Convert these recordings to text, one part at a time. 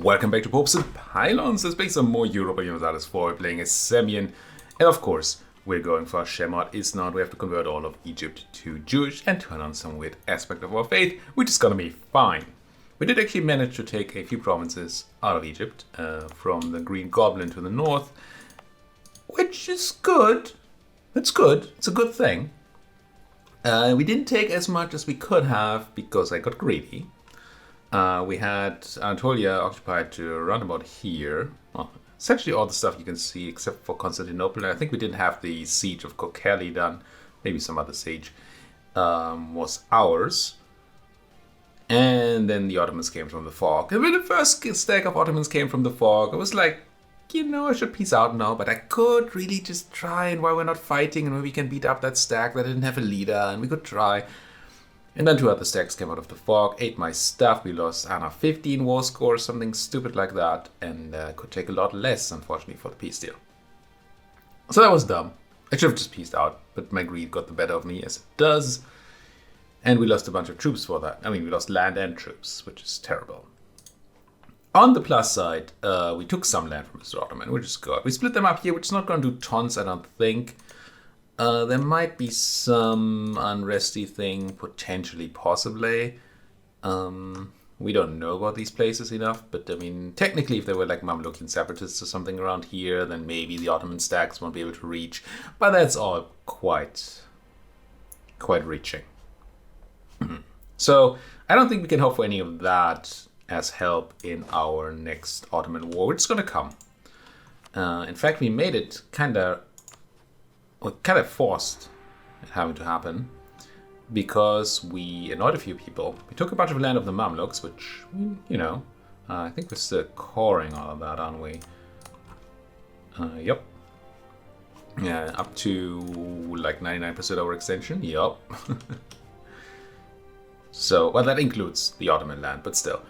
Welcome back to Popes and Pylons. Let's play some more Europa Universalis 4. We're playing as Semien. And of course, we're going for Shemot Is Not. We have to convert all of Egypt to Jewish and turn on some weird aspect of our faith, which is gonna be fine. We did actually manage to take a few provinces out of Egypt, from the Green Goblin to the north, which is good. It's good. It's a good thing. We didn't take as much as we could have because I got greedy. We had Anatolia occupied to around about here. Well, essentially all the stuff you can see except for Constantinople. I think we didn't have the siege of Kokeli done. Maybe some other siege was ours. And then the Ottomans came from the fog. And when the first stack of Ottomans came from the fog, I was like, you know, I should peace out now. But I could really just try, and while we're not fighting and we can beat up that stack that didn't have a leader, and we could try. And then two other stacks came out of the fog, ate my stuff. We lost, 15 war score, something stupid like that. And could take a lot less, unfortunately, for the peace deal. So that was dumb. I should have just peaced out, but my greed got the better of me, as it does. And we lost a bunch of troops for that. I mean, we lost land and troops, which is terrible. On the plus side, we took some land from Mr. Ottoman, which is good. We split them up here, which is not going to do tons, I don't think. There might be some unresty thing, potentially, possibly. We don't know about these places enough, but I mean, technically, if there were like Mamlukian separatists or something around here, then maybe the Ottoman stacks won't be able to reach. But that's all quite reaching. So I don't think we can hope for any of that as help in our next Ottoman war, which is going to come. In fact, we made it kind of forced it having to happen because we annoyed a few people. We took a bunch of land of the Mamluks, which, you know, I think we're still coring all of that, aren't we? Yep. Yeah, up to like 99% overextension. Yup. So, well, that includes the Ottoman land, but still.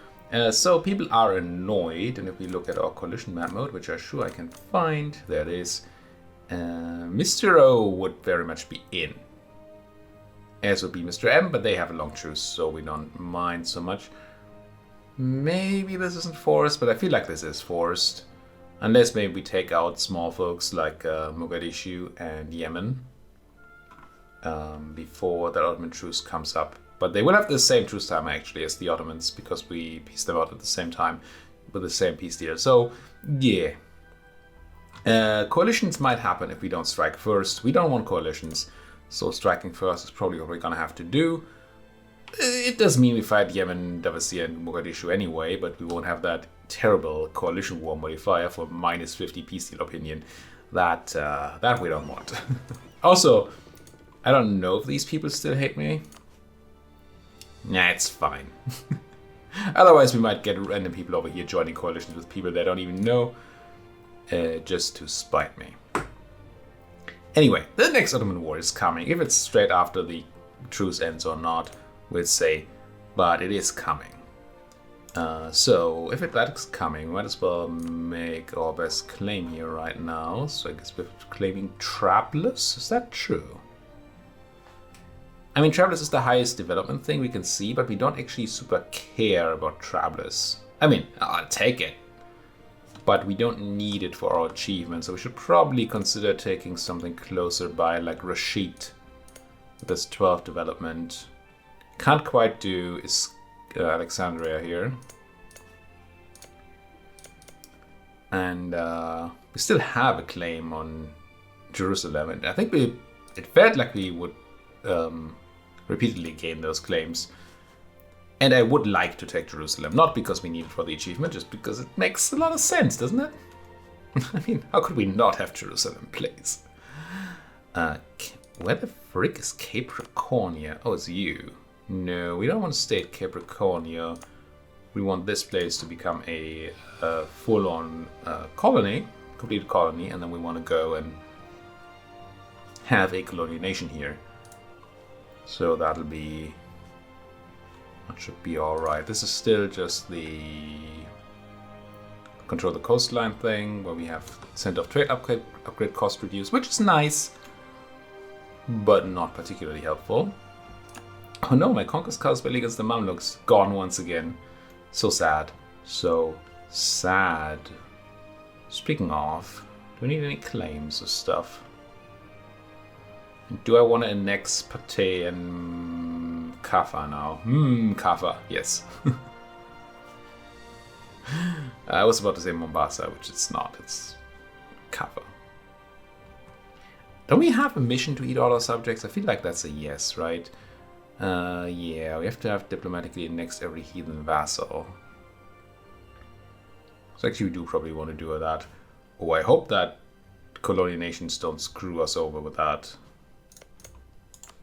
So people are annoyed, and if we look at our coalition map mode, which I'm sure I can find, there it is. Mr. O would very much be in. As would be Mr. M, but they have a long truce, so we don't mind so much. Maybe this isn't forced, but I feel like this is forced. Unless maybe we take out small folks like Mogadishu and Yemen before the Ottoman truce comes up. But they will have the same truce time actually as the Ottomans because we pieced them out at the same time with the same peace deal. So, yeah. Coalitions might happen if we don't strike first. We don't want coalitions, so striking first is probably what we're gonna have to do. It does mean we fight Yemen, Davisia, and Mogadishu anyway, but we won't have that terrible coalition war modifier for minus 50 peace deal opinion. That we don't want. Also, I don't know if these people still hate me. Nah, it's fine. Otherwise, we might get random people over here joining coalitions with people they don't even know. Just to spite me. Anyway, the next Ottoman war is coming. If it's straight after the truce ends or not, we'll say. But it is coming. So, if that's coming, we might as well make our best claim here right now. So I guess we're claiming Trablus. Is that true? I mean, Trablus is the highest development thing we can see, but we don't actually super care about Trablus. I mean, I'll take it. But we don't need it for our achievement, so we should probably consider taking something closer by, like Rashid. This 12 development. Can't quite do is Alexandria here. And we still have a claim on Jerusalem, and I think it felt like we would repeatedly gain those claims. And I would like to take Jerusalem, not because we need it for the achievement, just because it makes a lot of sense, doesn't it? I mean, how could we not have Jerusalem, please? Where the frick is Capricornia? Oh, it's you. No, we don't want to stay at Capricornia. We want this place to become a full-on colony, complete colony, and then we want to go and have a colonial nation here. So that'll be... That should be alright. This is still just the control the coastline thing, where we have send off trade upgrade cost reduced, which is nice, but not particularly helpful. Oh no, my Conquest Cause Battle against the Mamluks gone once again. So sad. So Sad. Speaking of, do we need any claims or stuff? Do I want to annex Pate and Kaffa now? Kaffa, yes. I was about to say Mombasa, which it's not. It's Kaffa. Don't we have a mission to eat all our subjects? I feel like that's a yes, right? Yeah, we have to have diplomatically annexed every heathen vassal. So actually we do probably want to do that. Oh, I hope that colonial nations don't screw us over with that.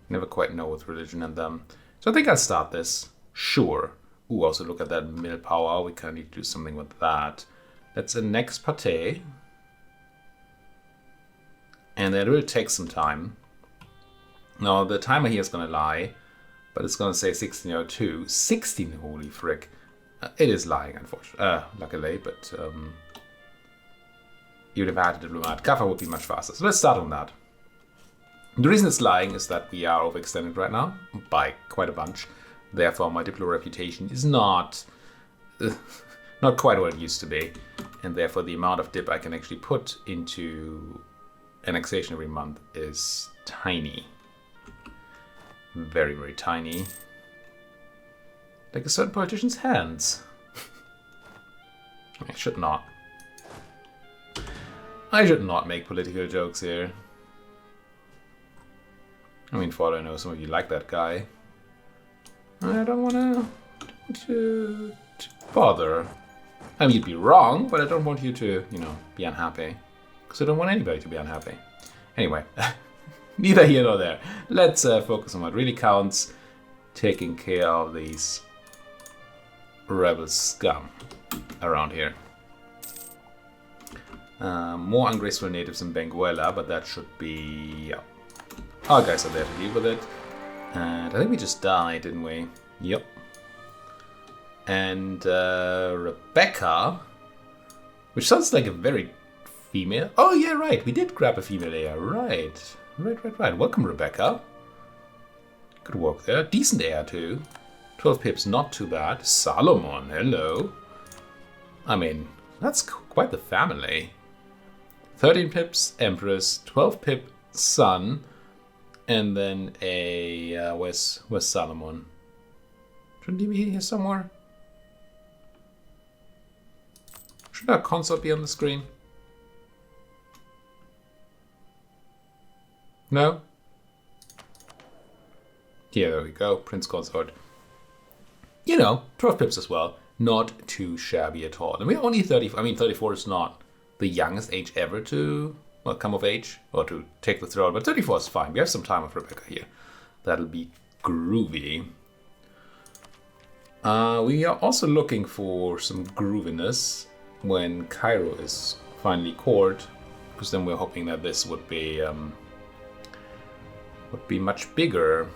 Never quite know with religion and them. So I think I'll start this. Sure. Ooh, also look at that mill power. We kind of need to do something with that. Let's annex Pate. And it will take some time. Now, the timer here is going to lie. But it's going to say 1602. 16, holy frick. It is lying, unfortunately. Luckily, but even if I had a diplomat, Kaffa would be much faster. So let's start on that. The reason it's lying is that we are overextended right now by quite a bunch. Therefore, my Diplo reputation is not quite what it used to be. And therefore, the amount of dip I can actually put into annexation every month is tiny. Very, very tiny. Like a certain politician's hands. I should not. I should not make political jokes here. I mean, for all I know, some of you like that guy. I don't want to bother. I mean, you'd be wrong, but I don't want you to, be unhappy. Because I don't want anybody to be unhappy. Anyway, neither here nor there. Let's focus on what really counts. Taking care of these rebel scum around here. More ungraceful natives in Benguela, but that should be... Yeah. Our guys are there to deal with it. And I think we just died, didn't we? Yep. And Rebecca, which sounds like a very female... Oh, yeah, right. We did grab a female heir. Right. Right. Welcome, Rebecca. Good work there. Decent heir, too. 12 pips, not too bad. Salomon, hello. I mean, that's quite the family. 13 pips, Empress. 12 pip, son. And then a... where's Salomon? Shouldn't he be here somewhere? Should our consort be on the screen? No? Yeah, there we go. Prince Consort. 12 pips as well. Not too shabby at all. And we're only 34. I mean, 34 is not the youngest age ever to... Well, come of age or to take the throne, but 34 is fine. We have some time with Rebecca here. That'll be groovy. We are also looking for some grooviness when Cairo is finally cored, because then we're hoping that this would be much bigger,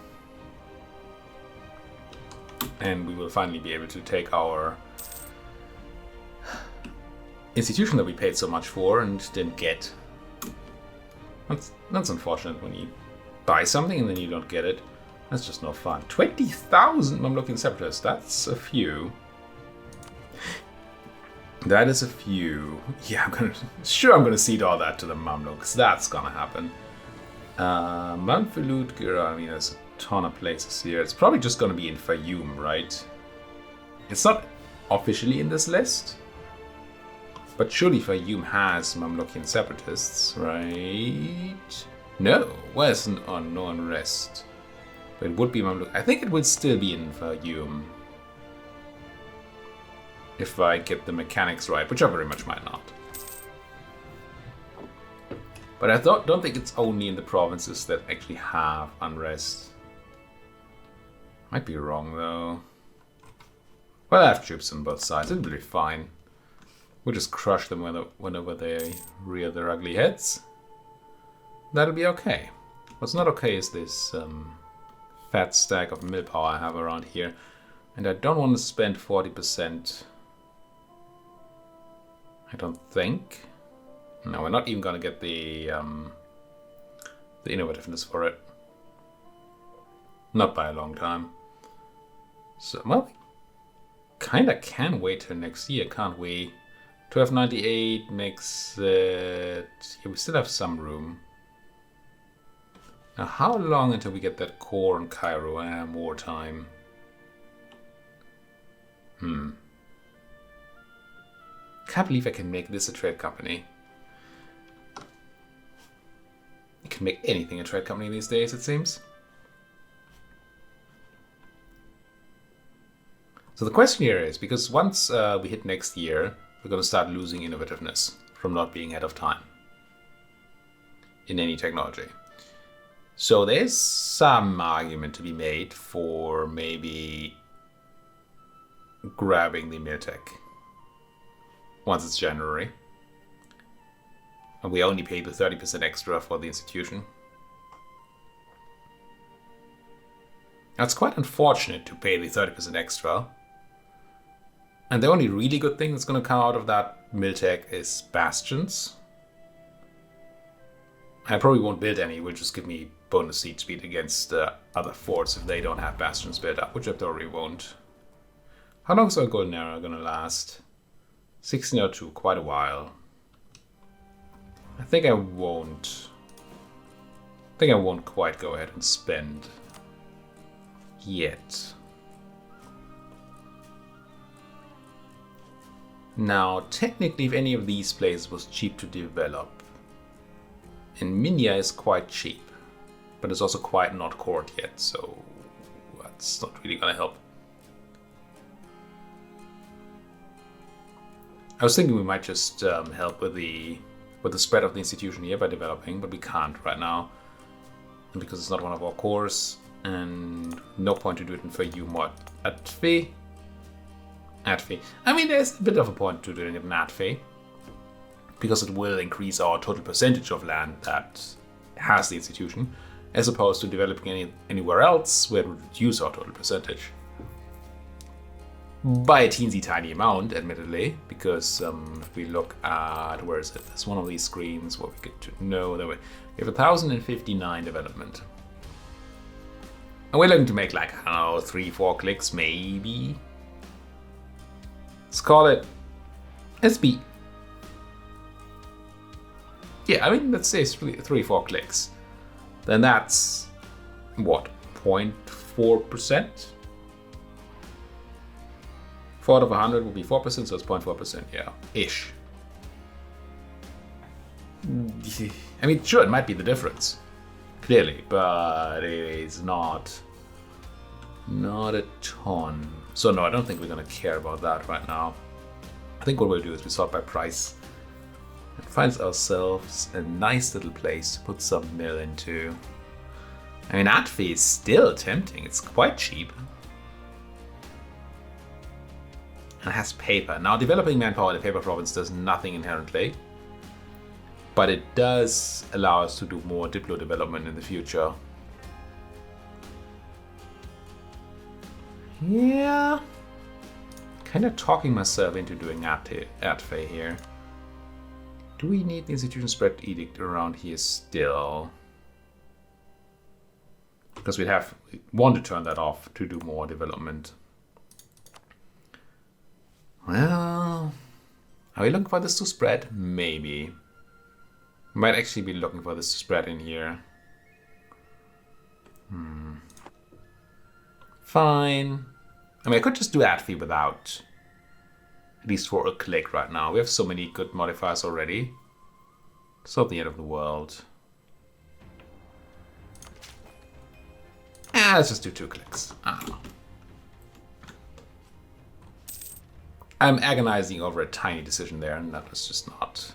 and we will finally be able to take our institution that we paid so much for and didn't get. That's unfortunate when you buy something and then you don't get it. That's just no fun. 20,000 Mamlukian separatists. That's a few. That is a few. Yeah, I'm gonna cede all that to the Mamluks. That's gonna happen. Manfilut, Gira, I mean, there's a ton of places here. It's probably just gonna be in Fayoum, right? It's not officially in this list. But surely Fayoum has Mamlukian separatists, right? No, where's no unrest? But it would be Mamluk. I think it would still be in Fayoum. If I get the mechanics right, which I very much might not. But I don't think it's only in the provinces that actually have unrest. Might be wrong though. Well, I have troops on both sides. It'll be fine. We'll just crush them whenever they rear their ugly heads. That'll be okay. What's not okay is this fat stack of mill power I have around here. And I don't want to spend 40%. I don't think. No, we're not even going to get the innovativeness for it. Not by a long time. So, well, we kind of can wait till next year, can't we? 1298 makes it... Yeah, we still have some room. Now, how long until we get that core in Cairo? More time. Can't believe I can make this a trade company. You can make anything a trade company these days, it seems. So the question here is, because once we hit next year, we're going to start losing innovativeness from not being ahead of time in any technology. So there's some argument to be made for maybe grabbing the Miltech once it's January. And we only pay the 30% extra for the institution. Now, it's quite unfortunate to pay the 30% extra. And the only really good thing that's going to come out of that Miltech is bastions. I probably won't build any, it will just give me bonus siege speed against other forts if they don't have bastions built up, which I probably won't. How long is our golden era going to last? 1602, quite a while. I think I won't quite go ahead and spend yet. Now, technically, if any of these places was cheap to develop, and Minya is quite cheap, but it's also quite not cored yet, so that's not really gonna help. I was thinking we might just help with the spread of the institution here by developing, but we can't right now because it's not one of our cores, and no point to do it for you mod Atfe. I mean, there's a bit of a point to doing it in Atfe because it will increase our total percentage of land that has the institution, as opposed to developing anywhere else where it would reduce our total percentage. By a teensy tiny amount, admittedly, because if we look at, where is it? There's one of these screens where we get to know that we have 1,059 development. And we're looking to make like, I don't know, 3-4 clicks maybe. Let's call it SB. Yeah, I mean, let's say it's 3-4 clicks. Then that's, what, 0.4%? 4 out of 100 will be 4%, so it's 0.4%, yeah, ish. I mean, sure, it might be the difference, clearly, but it is not a ton. So no, I don't think we're gonna care about that right now. I think what we'll do is we sort by price and find ourselves a nice little place to put some mill into. I mean, Atfe is still tempting, it's quite cheap. And it has paper. Now, developing manpower in the paper province does nothing inherently, but it does allow us to do more Diplo development in the future. Yeah, kind of talking myself into doing Atfe here. Do we need the institution spread edict around here still? Because we want to turn that off to do more development. Well, are we looking for this to spread? Maybe. We might actually be looking for this to spread in here. Fine. I mean, I could just do Atfe without, at least for a click right now. We have so many good modifiers already. It's not the end of the world. Let's just do 2 clicks. I don't know. I'm agonizing over a tiny decision there, and that was just not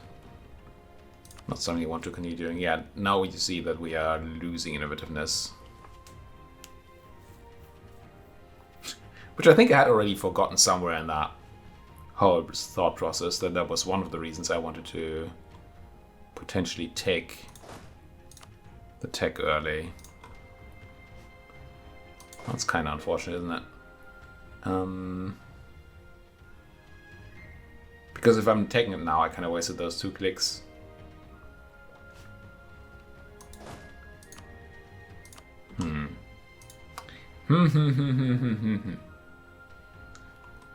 something you want to continue doing. Yeah, now you see that we are losing innovativeness. Which I think I had already forgotten somewhere in that whole thought process, that was one of the reasons I wanted to potentially take the tech early. That's kind of unfortunate, isn't it? Because if I'm taking it now, I kind of wasted those 2 clicks.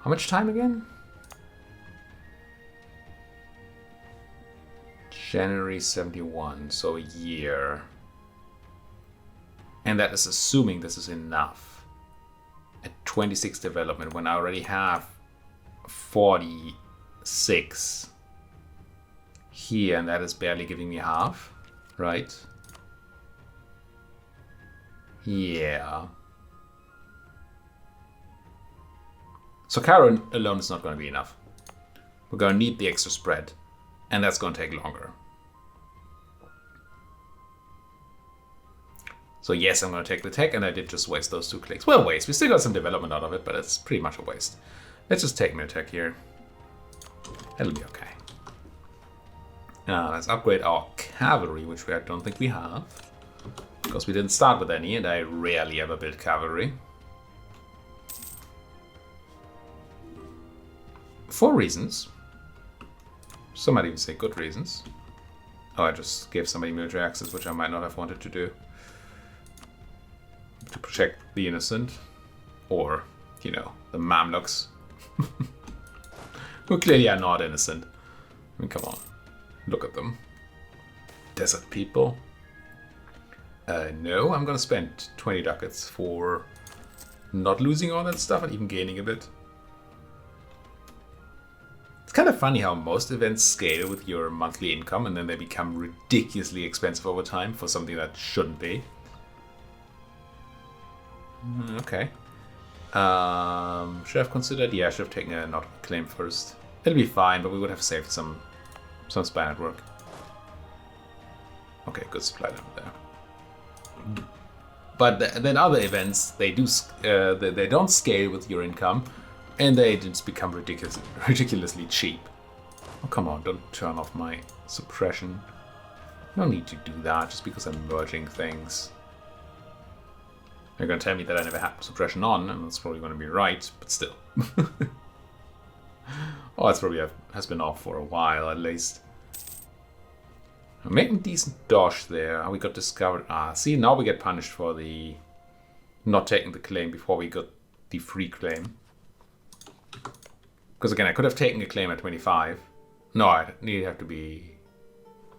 How much time again? January 71, so a year. And that is assuming this is enough. At 26 development, when I already have 46 here, and that is barely giving me half, right? Yeah. So Cairo alone is not going to be enough. We're going to need the extra spread, and that's going to take longer. So yes, I'm going to take the tech, and I did just waste those 2 clicks. Well, waste. We still got some development out of it, but it's pretty much a waste. Let's just take tech here. It'll be okay. Now, let's upgrade our cavalry, which I don't think we have. Because we didn't start with any, and I rarely ever build cavalry. For reasons. Some might even say good reasons. Oh, I just gave somebody military access, which I might not have wanted to do. To protect the innocent. Or, you know, the Mamluks. Who clearly are not innocent. I mean, come on. Look at them. Desert people. No, I'm gonna spend 20 ducats for not losing all that stuff and even gaining a bit. It's kind of funny how most events scale with your monthly income and then they become ridiculously expensive over time for something that shouldn't be. Okay. Should I have considered? Yeah, I should have taken a not claim first. It'll be fine, but we would have saved some spy network. Okay, good supply level there. But then other events, they don't scale with your income, and they just become ridiculously cheap. Oh, come on, don't turn off my suppression. No need to do that just because I'm merging things. You're going to tell me that I never had suppression on, and that's probably going to be right, but still. Oh, it's probably has been off for a while at least. I'm making decent dosh there. We got discovered. See, now we get punished for the not taking the claim before we got the free claim. Because again, I could have taken a claim at 25. No, I need have to be...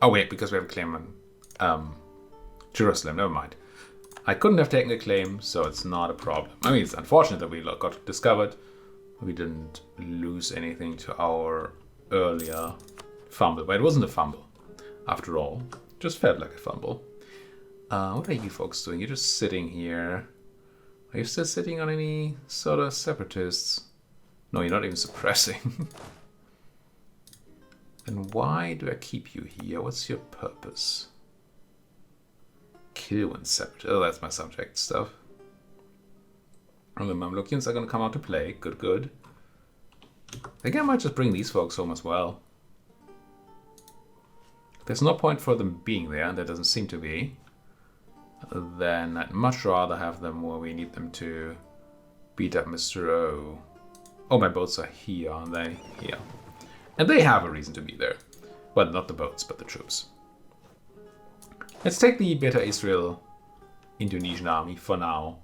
Oh wait, because we have a claim on Jerusalem. Never mind. I couldn't have taken a claim, so it's not a problem. I mean, it's unfortunate that we got discovered. We didn't lose anything to our earlier fumble, but it wasn't a fumble. After all, just felt like a fumble. What are you folks doing? You're just sitting here. Are you still sitting on any sort of separatists? No, you're not even suppressing. And why do I keep you here? What's your purpose? Kill and separate. Oh, that's my subject stuff. And the Mamlukians are going to come out to play. Good, good. I think I might just bring these folks home as well. There's no point for them being there, and there doesn't seem to be. Then I'd much rather have them where we need them to beat up Mr. O. Oh, my boats are here, aren't they? Here. And they have a reason to be there. Well, not the boats, but the troops. Let's take the Beta Israel Indonesian army for now.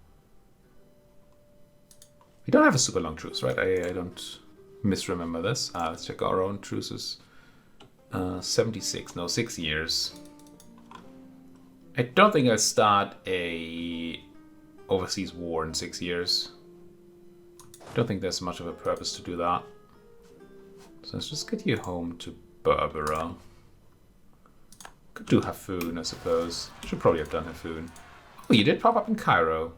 We don't have a super long truce, right? I don't misremember this. Let's check our own truces. 76, no, 6 years. I don't think I'll start a overseas war in 6 years. Don't think there's much of a purpose to do that. So let's just get you home to Berbera. Could do Hafun, I suppose. Should probably have done Hafun. Oh, you did pop up in Cairo.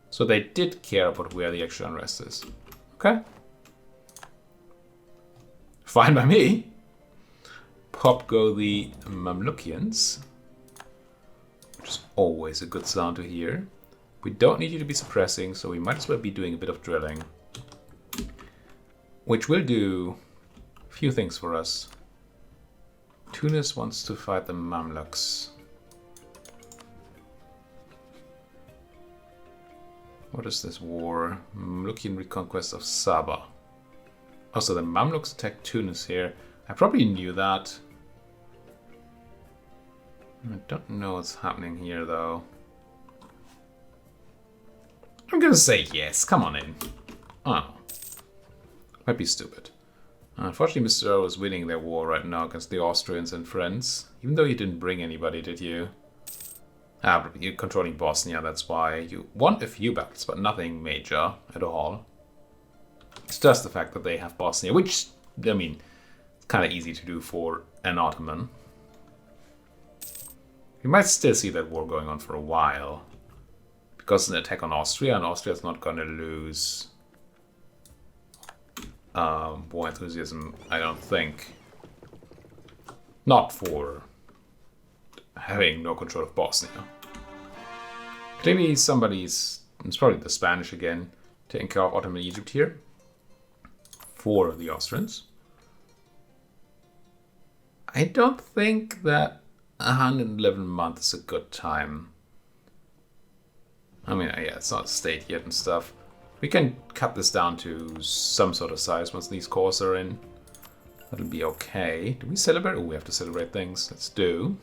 So they did care about where the extra unrest is. Okay. Fine by me. Pop go the Mamlukians. Which is always a good sound to hear. We don't need you to be suppressing, so we might as well be doing a bit of drilling. Which will do a few things for us. Tunis wants to fight the Mamluks. What is this war? Mamlukian reconquest of Saba. Oh, so the Mamluks attacked Tunis here. I probably knew that. I don't know what's happening here, though. I'm gonna say yes. Come on in. Oh. Might be stupid. Unfortunately, Mr. O is winning their war right now against the Austrians and friends. Even though you didn't bring anybody, did you? But you're controlling Bosnia, that's why. You won a few battles, but nothing major at all. It's just the fact that they have Bosnia, which, I mean, it's kind of easy to do for an Ottoman. You might still see that war going on for a while. Because it's an attack on Austria, and Austria's not going to lose war enthusiasm, I don't think. Not for having no control of Bosnia. Clearly it's probably the Spanish again, taking care of Ottoman Egypt here for the Austrians. I don't think that 111 months is a good time. I mean, yeah, it's not a state yet and stuff. We can cut this down to some sort of size once these cores are in. That'll be okay. Do we celebrate? Oh, we have to celebrate things. Let's do.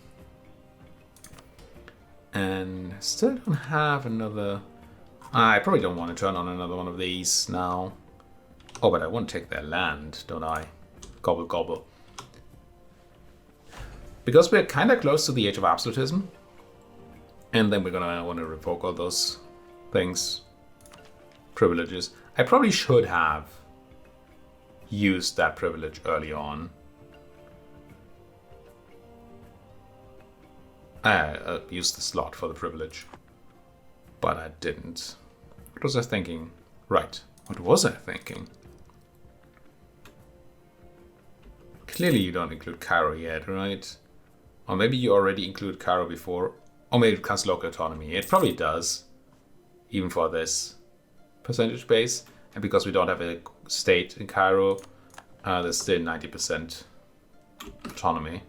And still don't have another... I probably don't want to turn on another one of these now. Oh, but I want to take their land, don't I? Gobble, gobble. Because we're kind of close to the age of absolutism. And then we're going to want to revoke all those things. Privileges. I probably should have used that privilege early on. I used the slot for the privilege. But I didn't. What was I thinking? Right. What was I thinking? Clearly you don't include Cairo yet, right? Or maybe you already include Cairo before. Or maybe it counts local autonomy. It probably does. Even for this percentage base. And because we don't have a state in Cairo, there's still 90% autonomy.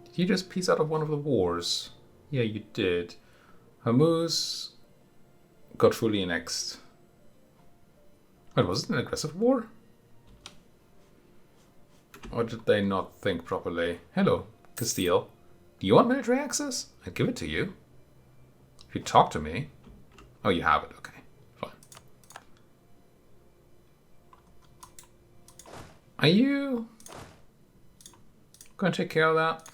Did you just piece out of one of the wars? Yeah, you did. Hormuz got fully annexed. Wait, was it an aggressive war? Or did they not think properly? Hello, Castile. Do you want military access? I'd give it to you. If you talk to me. Oh, you have it. Okay, fine. Are you going to take care of that?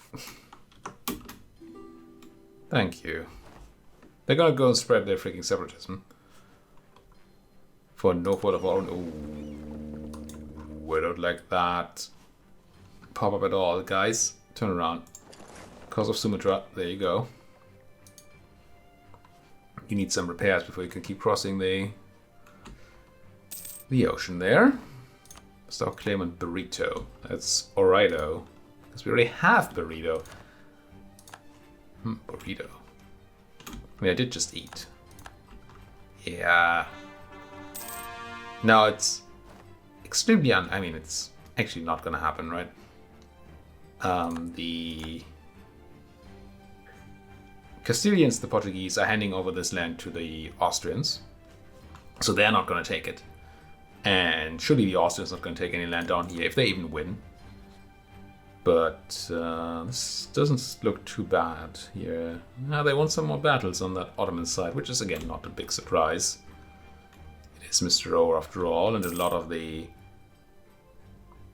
Thank you. They're going to go and spread their freaking separatism. For no fault of our own. Ooh, I don't like that. Pop up at all, guys. Turn around. Because of Sumatra, there you go. You need some repairs before you can keep crossing the ocean there. Start claiming burrito. That's alrighto. Because we already have burrito. Burrito. I mean, I did just eat. Yeah. No, it's extremely I mean, it's actually not gonna happen, right? The Castilians, the Portuguese, are handing over this land to the Austrians. So they're not going to take it. And surely the Austrians are not going to take any land down here, if they even win. But this doesn't look too bad here. Now they want some more battles on that Ottoman side, which is again not a big surprise. It is Mr. O after all, and a lot of the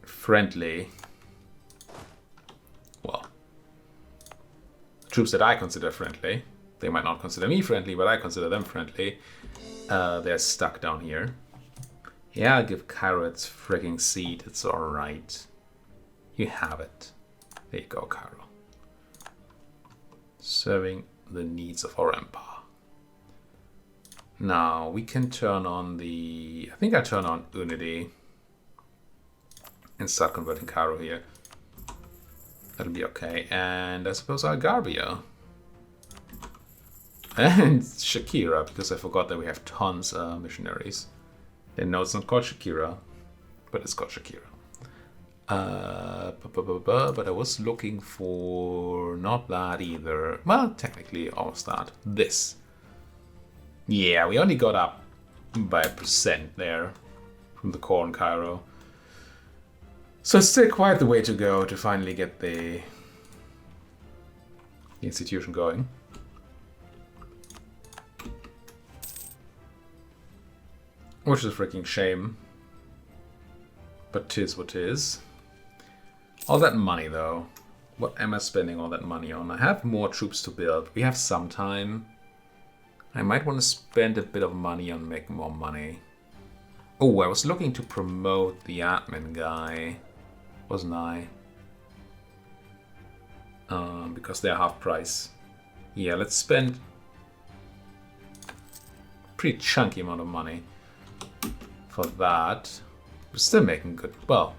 friendly... well, troops that I consider friendly. They might not consider me friendly, but I consider them friendly. They're stuck down here. Yeah, I'll give Cairo its frigging seat. It's alright. You have it. There you go, Cairo. Serving the needs of our empire. Now, we can turn on the... I think I turn on Unity. And start converting Cairo here. That'll be okay. And I suppose Algarvia. And Shakira, because I forgot that we have tons of missionaries. And no, it's not called Shakira, but it's called Shakira. But I was looking for not that either. Well, technically almost that. This. Yeah, we only got up by 1% there from the core in Cairo. So it's still quite the way to go to finally get the institution going. Which is a freaking shame. But 'tis what 'tis. All that money though. What am I spending all that money on? I have more troops to build. We have some time. I might want to spend a bit of money on making more money. Oh, I was looking to promote the admin guy, wasn't I? Because they're half price. Yeah, let's spend a pretty chunky amount of money for that. We're still making good. Well,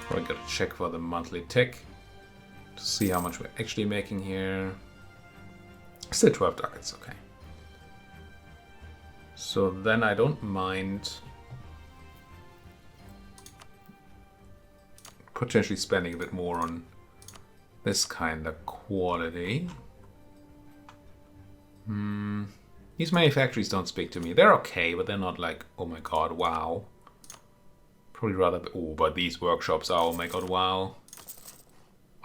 probably gotta check for the monthly tick to see how much we're actually making here. Still 12 ducats, okay. So then I don't mind potentially spending a bit more on this kind of quality. These manufactories don't speak to me. They're okay, but they're not like, oh my god, wow. Probably rather, oh, but these workshops are, oh my god, wow.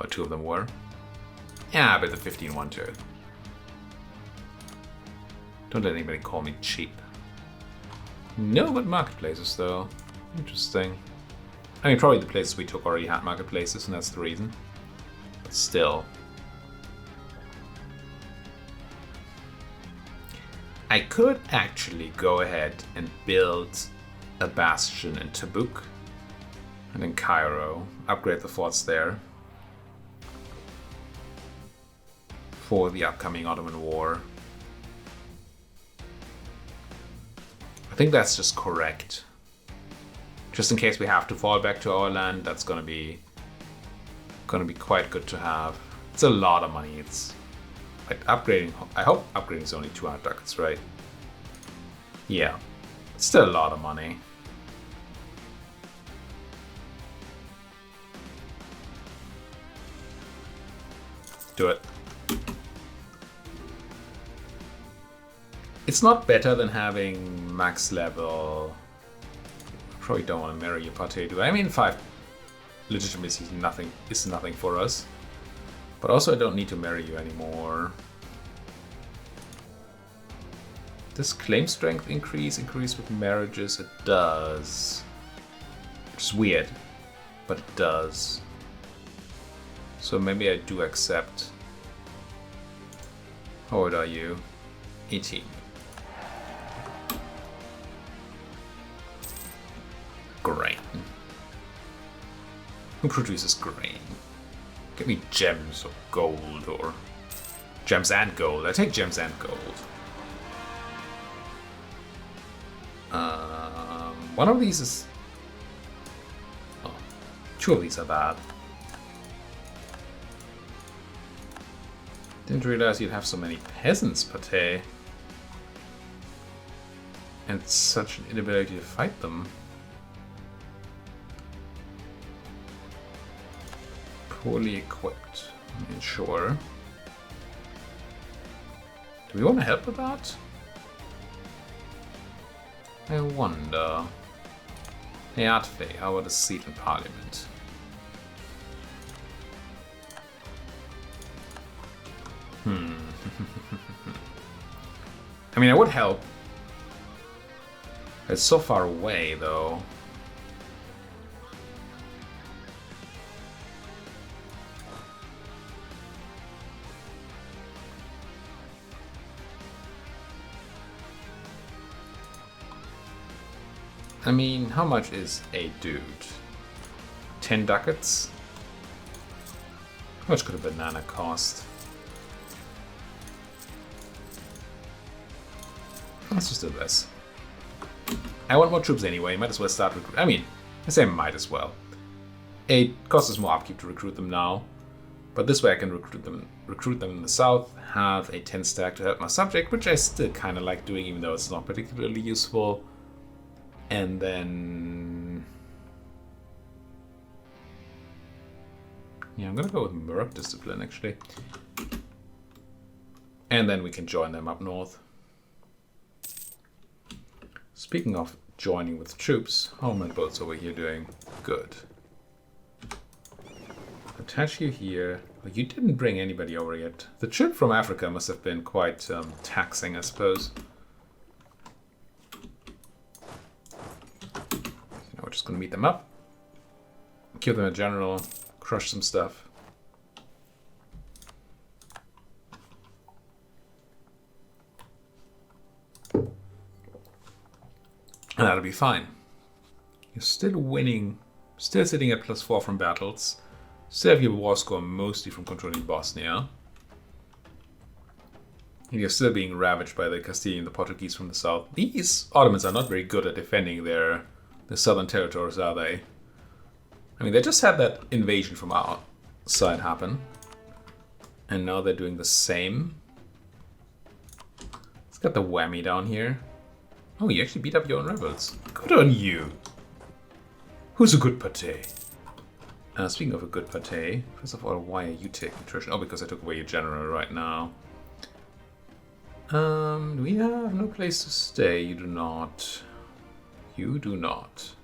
Or two of them were. Yeah, but the 15 one too. Don't let anybody call me cheap. No, but marketplaces though. Interesting. I mean, probably the places we took already had marketplaces, and that's the reason. But still. I could actually go ahead and build a bastion in Tabuk and in Cairo. Upgrade the forts there for the upcoming Ottoman War. I think that's just correct. Just in case we have to fall back to our land, that's gonna be quite good to have. It's a lot of money. It's like upgrading. I hope upgrading is only 200 ducats, right? Yeah, it's still a lot of money. Do it. It's not better than having max level. Probably don't want to marry your pate, do I? I mean, 5 legitimacy is nothing for us. But also I don't need to marry you anymore. Does claim strength increase with marriages? It does. Which is weird, but it does. So maybe I do accept. How old are you? 18. Grain. Who produces grain? Give me gems or gold, or gems and gold. I take gems and gold. One of these is... Oh, 2 of these are bad. Didn't realize you'd have so many peasants, Pate. And such an inability to fight them. Poorly equipped. I mean, sure. Do we want to help with that? I wonder. Hey, Atfe, how about a seat in Parliament? I mean, I would help. It's so far away, though. I mean, how much is a dude? 10 ducats? How much could a banana cost? Let's just do this. I want more troops anyway, might as well start recruiting. I mean, I say might as well. It costs us more upkeep to recruit them now, but this way I can recruit them in the south, have a 10 stack to help my subject, which I still kind of like doing, even though it's not particularly useful. And then... yeah, I'm gonna go with Merc Discipline, actually. And then we can join them up north. Speaking of joining with troops, how are my boats over here doing? Good. Attach you here. Oh, you didn't bring anybody over yet. The trip from Africa must have been quite taxing, I suppose. we're just gonna meet them up. Kill them in general. Crush some stuff. And that'll be fine. You're still winning. Still sitting at +4 from battles. Still have your war score mostly from controlling Bosnia. And you're still being ravaged by the Castilian and the Portuguese from the south. These Ottomans are not very good at defending their southern territories, are they? I mean, they just had that invasion from our side happen. And now they're doing the same. Let's get the whammy down here. Oh, you actually beat up your own rebels. Good on you. Who's a good pate? Speaking of a good pate, first of all, why are you taking attrition? Oh, because I took away your general right now. We have no place to stay. You do not. You do not.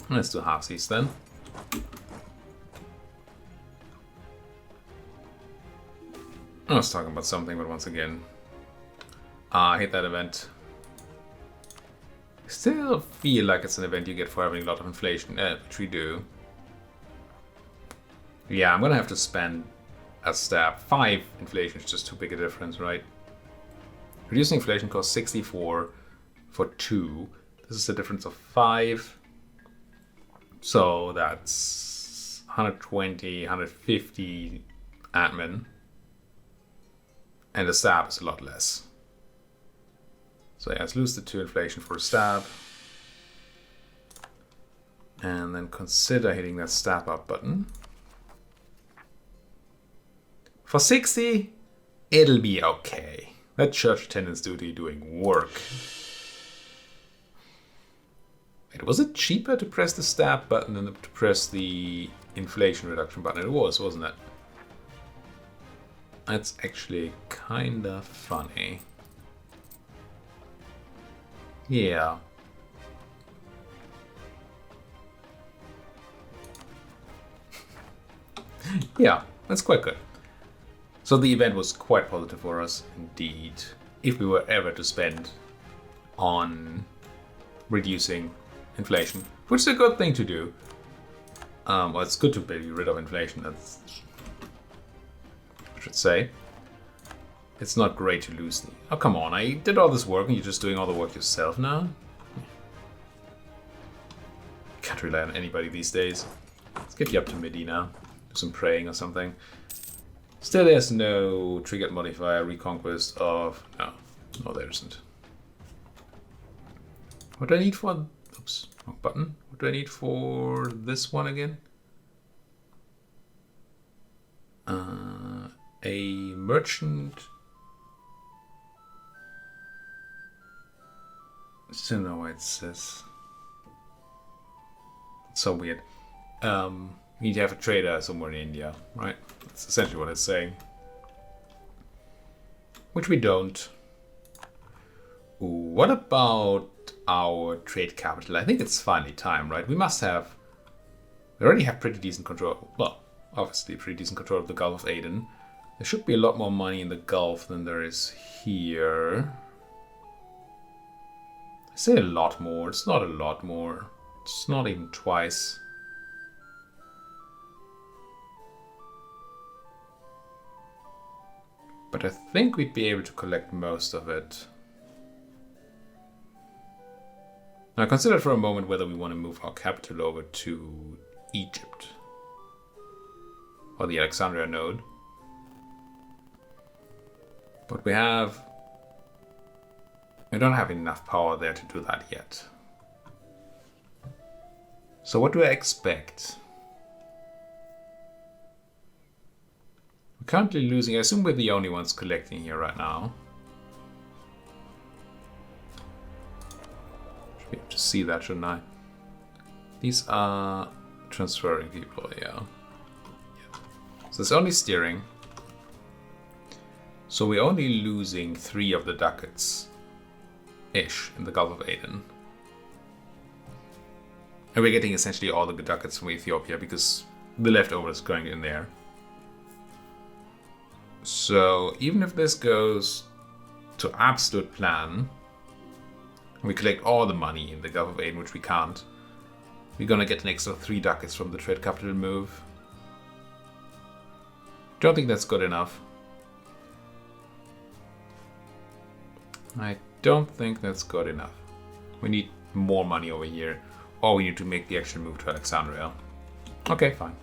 Let's do halfsies then. I was talking about something, but once again, I hate that event. I still feel like it's an event you get for having a lot of inflation, which we do. Yeah, I'm gonna have to spend a stab. 5 inflation is just too big a difference, right? Reducing inflation costs 64 for 2. This is a difference of 5. So that's 120, 150 admin. And the stab is a lot less. So yeah, let's lose the 2 inflation for a stab. And then consider hitting that stab up button. For 60, it'll be okay. That church attendance duty doing work. Wait, was it cheaper to press the stab button than to press the inflation reduction button? It was, wasn't it? That's actually kinda funny. Yeah. Yeah, that's quite good. So the event was quite positive for us indeed. If we were ever to spend on reducing inflation, which is a good thing to do. Well, it's good to be rid of inflation, that's, I should say. It's not great to lose the... Oh, come on, I did all this work and you're just doing all the work yourself now? Can't rely on anybody these days. Let's get you up to Medina. Do some praying or something. Still there's no triggered modifier, reconquest of... No, there isn't. What do I need for... Oops, wrong button. What do I need for this one again? A merchant... Still know why it says. It's so weird. You need to have a trader somewhere in India, right? That's essentially what it's saying. Which we don't. Ooh, what about our trade capital? I think it's finally time, right? We must have... We already have pretty decent control. Well, obviously pretty decent control of the Gulf of Aden. There should be a lot more money in the Gulf than there is here. I say a lot more. It's not a lot more. It's not even twice. But I think we'd be able to collect most of it. Now consider for a moment whether we want to move our capital over to Egypt. Or the Alexandria node. But we don't have enough power there to do that yet. So what do I expect? We're currently losing. I assume we're the only ones collecting here right now. Should be able to see that, shouldn't I? These are transferring people, yeah. So it's only steering. So we're only losing 3 of the ducats-ish in the Gulf of Aden. And we're getting essentially all the ducats from Ethiopia because the leftovers going in there. So even if this goes to absolute plan, We collect all the money in the Gulf of Aden, which we can't. We're gonna get an extra 3 ducats from the trade capital move. Don't think that's good enough. I don't think that's good enough. We need more money over here. Or we need to make the actual move to Alexandria. Okay, fine.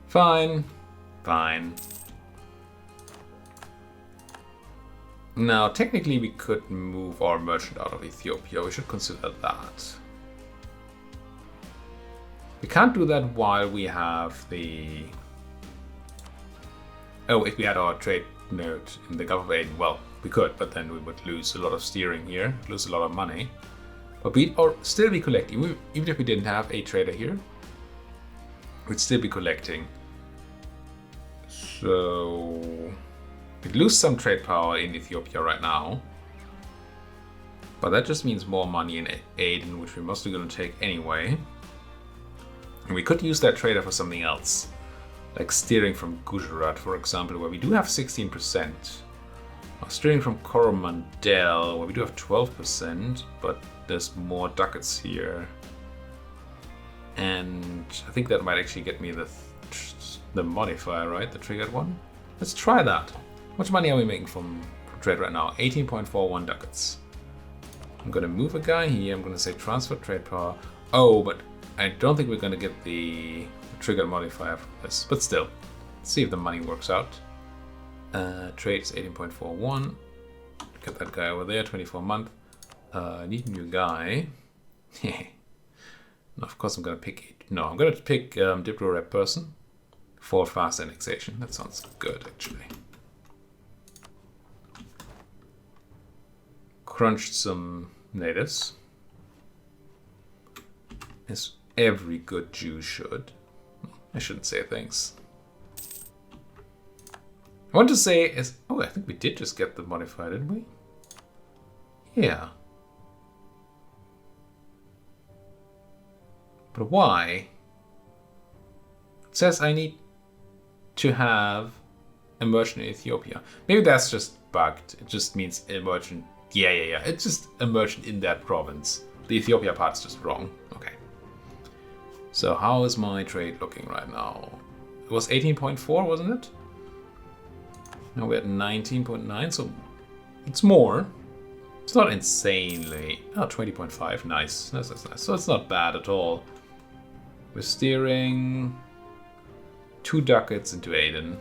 Fine. Fine. Now, technically we could move our merchant out of Ethiopia. We should consider that. We can't do that while we have the... Oh, if we had our trade node in the Gulf of Aden, well, we could, but then we would lose a lot of steering here, lose a lot of money. But we'd still be collecting, even if we didn't have a trader here, we'd still be collecting. So we'd lose some trade power in Ethiopia right now. But that just means more money in Aden, which we're mostly going to take anyway. And we could use that trader for something else. Like steering from Gujarat, for example, where we do have 16%. Or steering from Coromandel, where we do have 12%, but there's more ducats here. And I think that might actually get me the modifier, right? The triggered one. Let's try that. How much money are we making from trade right now? 18.41 ducats. I'm going to move a guy here. I'm going to say transfer trade power. Oh, but I don't think we're going to get the trigger modifier for this. But still, let's see if the money works out. Trades 18.41. Get that guy over there, 24 month. Need a new guy. No, of course I'm going to pick... No, I'm going to pick Diplo Rep person for fast annexation. That sounds good, actually. Crunched some natives. As every good Jew should. I shouldn't say things. I want to say is... Oh, I think we did just get the modifier, didn't we? Yeah. But why? It says I need to have immersion in Ethiopia. Maybe that's just bugged. It just means immersion. Yeah. It's just immersion in that province. The Ethiopia part's just wrong. Okay. So how is my trade looking right now? It was 18.4, wasn't it? Now we're at 19.9, so it's more. It's not insanely... Oh, 20.5, nice. That's nice. So it's not bad at all. We're steering 2 ducats into Aden,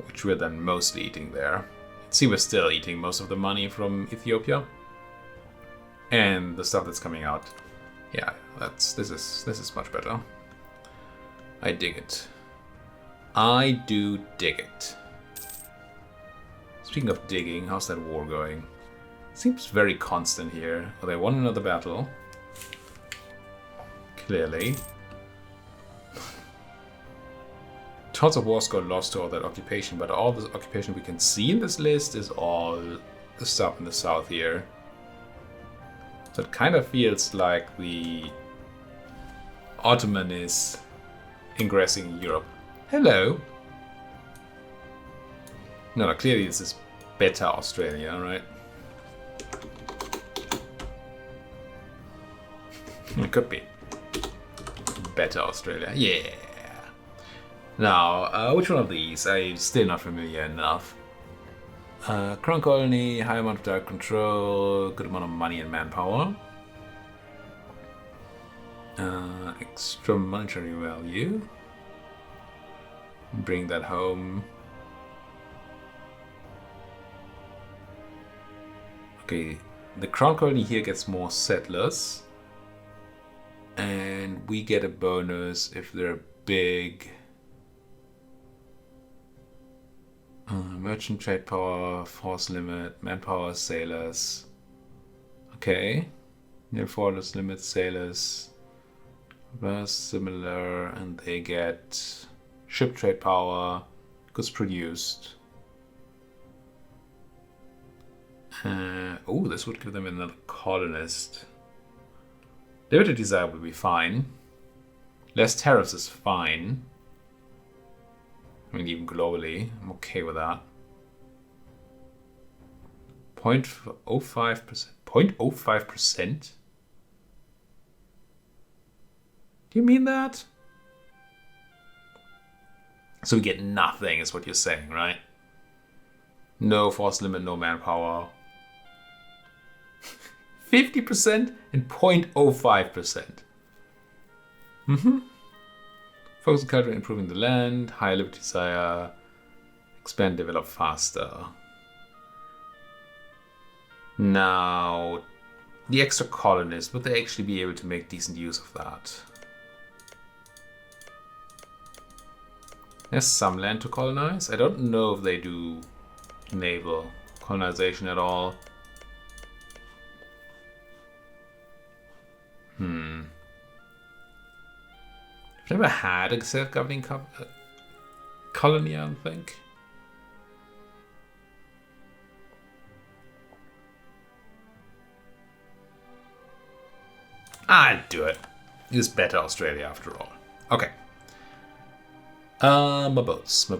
which we're then mostly eating there. See, we're still eating most of the money from Ethiopia. And the stuff that's coming out. Yeah, this is much better. I dig it. I do dig it. Speaking of digging, how's that war going? Seems very constant here. Oh, they won another battle. Clearly. Tons of wars got lost to all that occupation, but all the occupation we can see in this list is all the stuff in the south here. So it kind of feels like the Ottoman is ingressing Europe. Hello. No, clearly this is better Australia, right? It could be. Better Australia, yeah. Now, which one of these? I'm still not familiar enough. Crown Colony, high amount of direct control, good amount of money and manpower. Extra monetary value. Bring that home. Okay, the Crown Colony here gets more settlers. And we get a bonus if they're big. Merchant trade power, force limit, manpower, sailors. Okay. Near force limit, sailors. Similar, and they get ship trade power, goods produced. Oh, this would give them another colonist. Limited desire will be fine. Less tariffs is fine. I mean, even globally, I'm okay with that. 0.05%. 0.05%? Do you mean that? So we get nothing, is what you're saying, right? No force limit, no manpower. 50% and 0.05%. Focus on culture, improving the land, higher liberty desire, expand, develop faster. Now, the extra colonists, would they actually be able to make decent use of that? There's some land to colonize. I don't know if they do naval colonization at all. I've never had a self-governing colony, I don't think. I'd do it. It's better Australia after all. Okay. My boats.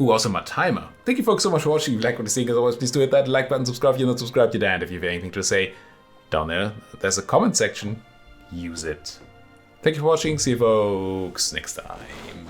Ooh, also my timer. Thank you folks so much for watching. If you like what you're seeing, as always, please do hit that like button, subscribe if you're not subscribed, you're damned. If you have anything to say, down there's a comment section. Use it. Thank you for watching. See you folks next time.